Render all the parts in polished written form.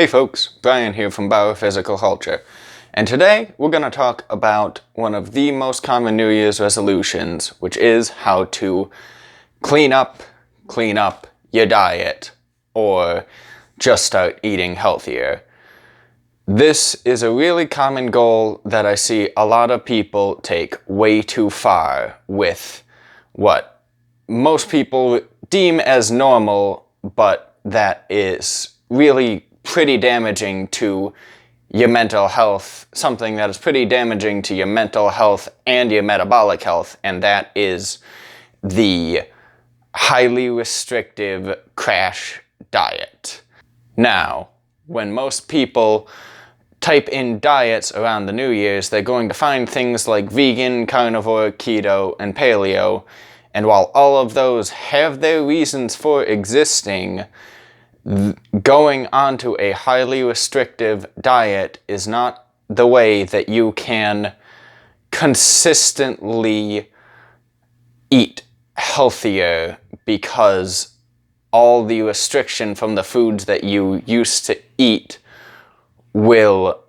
Hey folks, Brian here from Biophysical Culture, and today we're going to talk about one of the most common New Year's resolutions, which is how to clean up your diet, or just start eating healthier. This is a really common goal that I see a lot of people take way too far with what most people deem as normal, but that is really pretty damaging to your mental health, something that is pretty damaging to your mental health and your metabolic health, and that is the highly restrictive crash diet. Now, when most people type in diets around the New Year's, they're going to find things like vegan, carnivore, keto, and paleo, and while all of those have their reasons for existing, going onto a highly restrictive diet is not the way that you can consistently eat healthier, because all the restriction from the foods that you used to eat will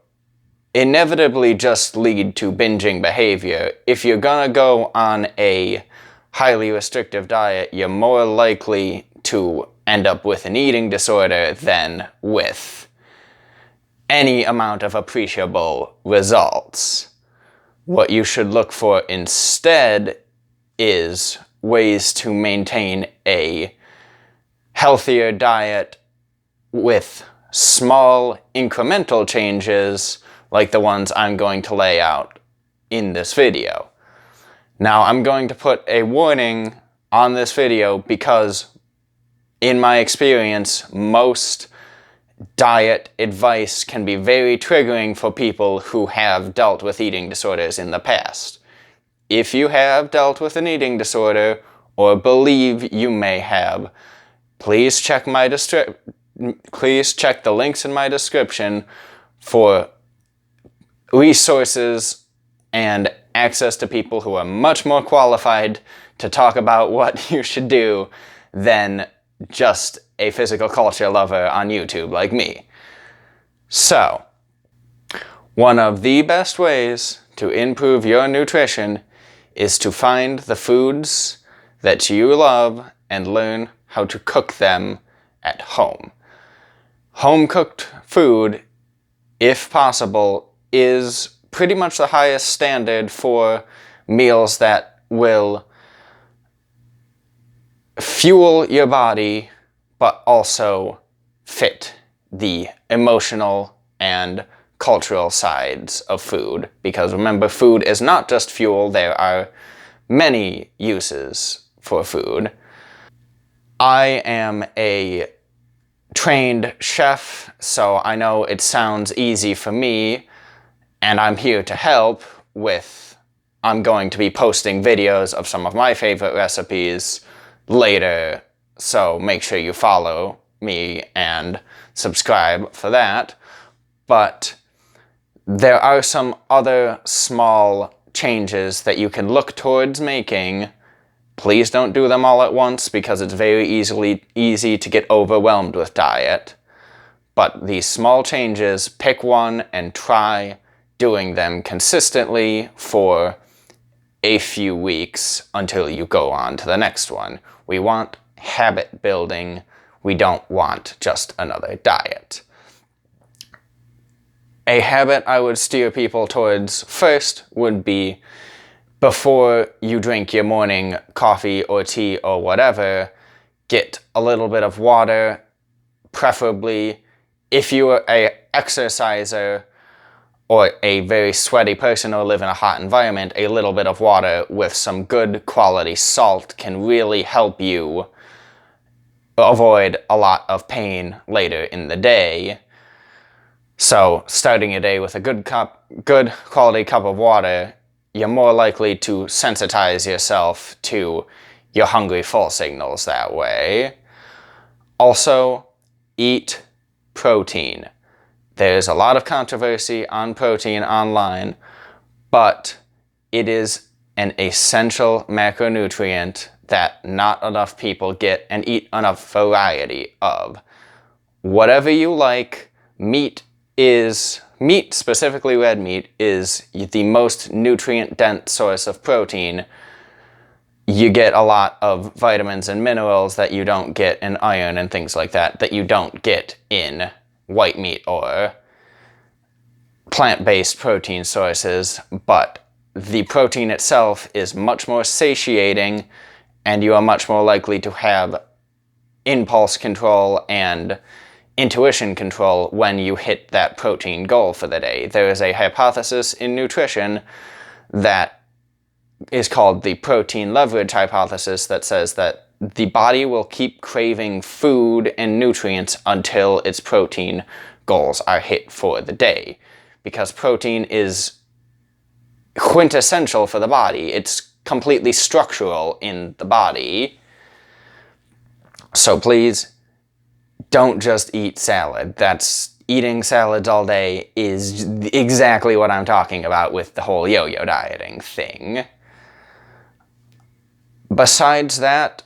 inevitably just lead to binging behavior. If you're gonna go on a highly restrictive diet, you're more likely to end up with an eating disorder than with any amount of appreciable results. What you should look for instead is ways to maintain a healthier diet with small incremental changes like the ones I'm going to lay out in this video. Now, I'm going to put a warning on this video because in my experience, most diet advice can be very triggering for people who have dealt with eating disorders in the past. If you have dealt with an eating disorder, or believe you may have, please check the links in my description for resources and access to people who are much more qualified to talk about what you should do than just a physical culture lover on YouTube like me. So, one of the best ways to improve your nutrition is to find the foods that you love and learn how to cook them at home. Home-cooked food, if possible, is pretty much the highest standard for meals that will fuel your body, but also fit the emotional and cultural sides of food. Because remember, food is not just fuel, there are many uses for food. I am a trained chef, so I know it sounds easy for me, and I'm here to help with, I'm going to be posting videos of some of my favorite recipes later, so make sure you follow me and subscribe for that. But there are some other small changes that you can look towards making. Please don't do them all at once, because it's very easy to get overwhelmed with diet. But these small changes, pick one and try doing them consistently for a few weeks until you go on to the next one. We want habit building. We don't want just another diet. A habit I would steer people towards first would be, before you drink your morning coffee or tea or whatever, get a little bit of water, preferably if you are an exerciser or a very sweaty person or live in a hot environment, a little bit of water with some good quality salt can really help you avoid a lot of pain later in the day. So starting your day with a good quality cup of water, you're more likely to sensitize yourself to your hungry full signals that way. Also, eat protein. There's a lot of controversy on protein online, but it is an essential macronutrient that not enough people get and eat enough variety of. Whatever you like, meat, specifically red meat, is the most nutrient-dense source of protein. You get a lot of vitamins and minerals that you don't get in iron and things like that, that you don't get in white meat or plant-based protein sources, but the protein itself is much more satiating, and you are much more likely to have impulse control and intuition control when you hit that protein goal for the day. There is a hypothesis in nutrition that is called the protein leverage hypothesis that says that the body will keep craving food and nutrients until its protein goals are hit for the day, because protein is quintessential for the body. It's completely structural in the body. So please, don't just eat salad. Eating salads all day is exactly what I'm talking about with the whole yo-yo dieting thing. Besides that,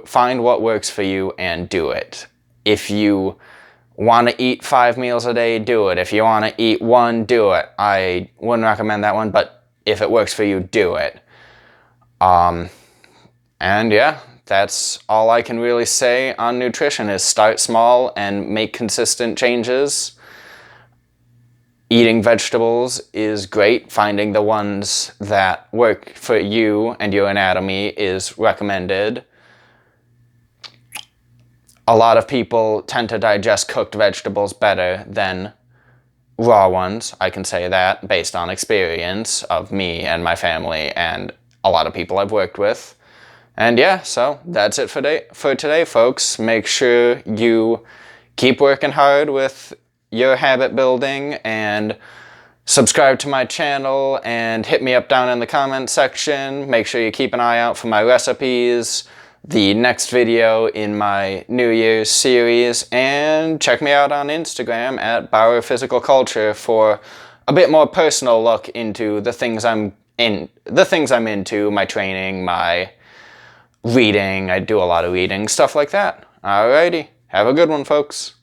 find what works for you and do it. If you want to eat 5 meals a day, do it. If you want to eat 1, do it. I wouldn't recommend that one, but if it works for you, do it. And yeah, that's all I can really say on nutrition, is start small and make consistent changes. Eating vegetables is great. Finding the ones that work for you and your anatomy is recommended. A lot of people tend to digest cooked vegetables better than raw ones. I can say that based on experience of me and my family and a lot of people I've worked with. And yeah, so that's it for today, folks. Make sure you keep working hard with your habit building, and subscribe to my channel, and hit me up down in the comment section. Make sure you keep an eye out for my recipes, the next video in my New Year's series, and check me out on Instagram at Bauer Physical Culture for a bit more personal look into the things I'm into, my training, my reading. I do a lot of reading, stuff like that. Alrighty, have a good one, folks.